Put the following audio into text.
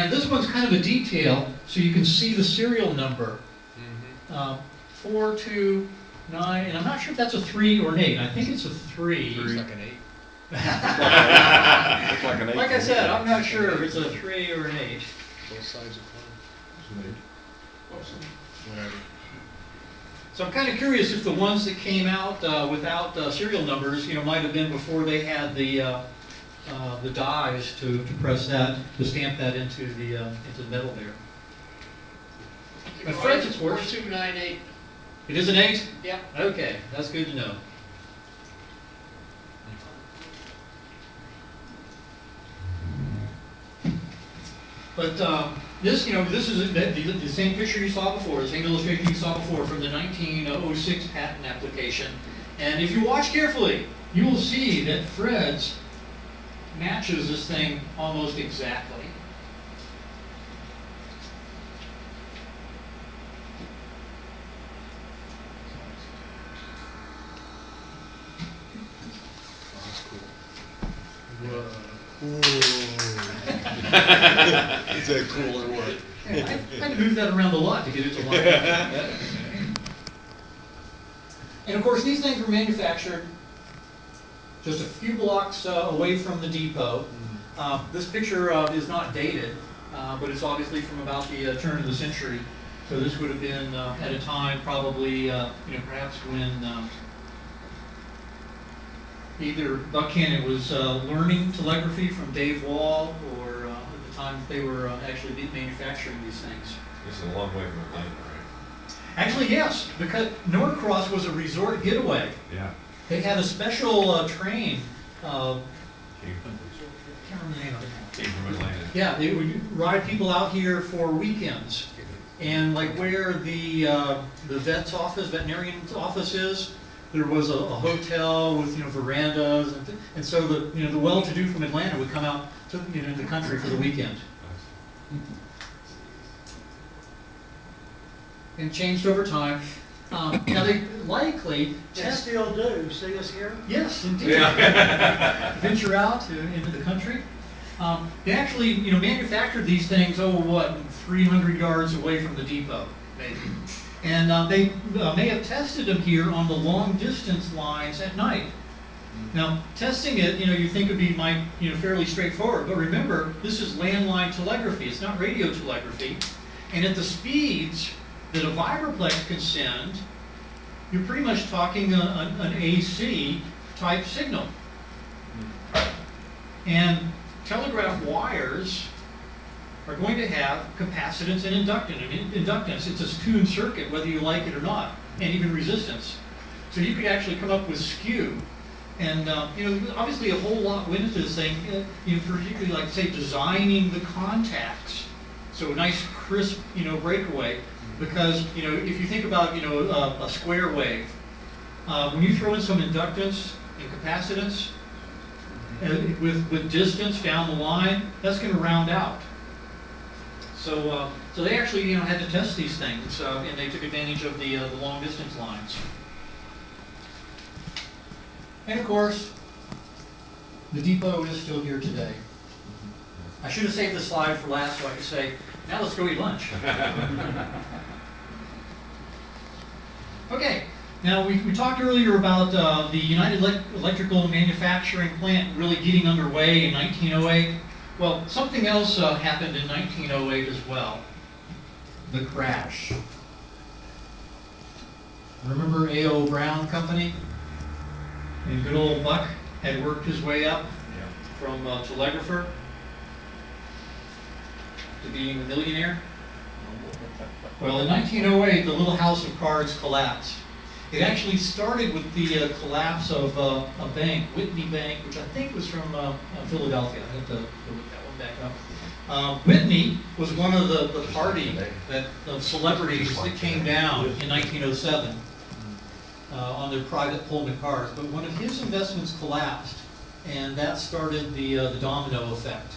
And this one's kind of a detail, so you can see the serial number. 429, and I'm not sure if that's a 3 or an 8. I think it's a 3. Looks like an 8. Looks like an 8. Like I said, I'm not sure if it's a 3 or an 8. Both sides are closed. Whatever. So I'm kind of curious if the ones that came out without serial numbers, might have been before they had the dies to press that, to stamp that into the metal there. But Fred's, it's worse. 4298. It is an 8? Yeah. Okay, that's good to know. But this is the same picture you saw before, the same illustration you saw before from the 1906 patent application. And if you watch carefully, you will see that Fred's matches this thing almost exactly. Is that cool or what? Yeah, I had to move that around a lot to get it to line up. And of course, these things were manufactured just a few blocks away from the depot. This picture is not dated, but it's obviously from about the turn of the century. So this would have been at a time probably, perhaps when either Buchanan was learning telegraphy from Dave Wall, or at the time they were actually manufacturing these things. This is a long way from Atlanta, right? Actually, yes, because Norcross was a resort getaway. Yeah. They had a special train. Can't remember the name of it. Came from Atlanta. Yeah, they would ride people out here for weekends, and like where the veterinarian's office is, there was a hotel with verandas, and so the well-to-do from Atlanta would come out to the country for the weekend. And changed over time. Now they likely Still do. See us here? Yes, indeed. Yeah. Venture out into the country. They actually, manufactured these things, 300 yards away from the depot, maybe. And they may have tested them here on the long-distance lines at night. Now, testing it, you think would be fairly straightforward. But remember, this is landline telegraphy. It's not radio telegraphy. And at the speeds that a Vibroplex can send, you're pretty much talking an AC type signal. And telegraph wires are going to have capacitance and inductance. It's a tuned circuit, whether you like it or not, and even resistance. So you could actually come up with skew. And obviously a whole lot went into this thing, particularly like say designing the contacts. So a nice crisp, breakaway. Because if you think about a square wave, when you throw in some inductance and capacitance with distance down the line, that's going to round out. So they actually had to test these things, and they took advantage of the long distance lines. And of course, the depot is still here today. I should have saved this slide for last so I could say, now let's go eat lunch. Okay, now we talked earlier about the United Electrical Manufacturing Plant really getting underway in 1908. Well, something else happened in 1908 as well. The crash. Remember A.O. Brown Company? And good old Buck had worked his way up from telegrapher to being a millionaire. Well, in 1908, the little house of cards collapsed. It actually started with the collapse of a bank, Whitney Bank, which I think was from Philadelphia. I have to look that one back up. Whitney was one of the party of celebrities that came down in 1907 on their private Pullman cars. But one of his investments collapsed, and that started the domino effect.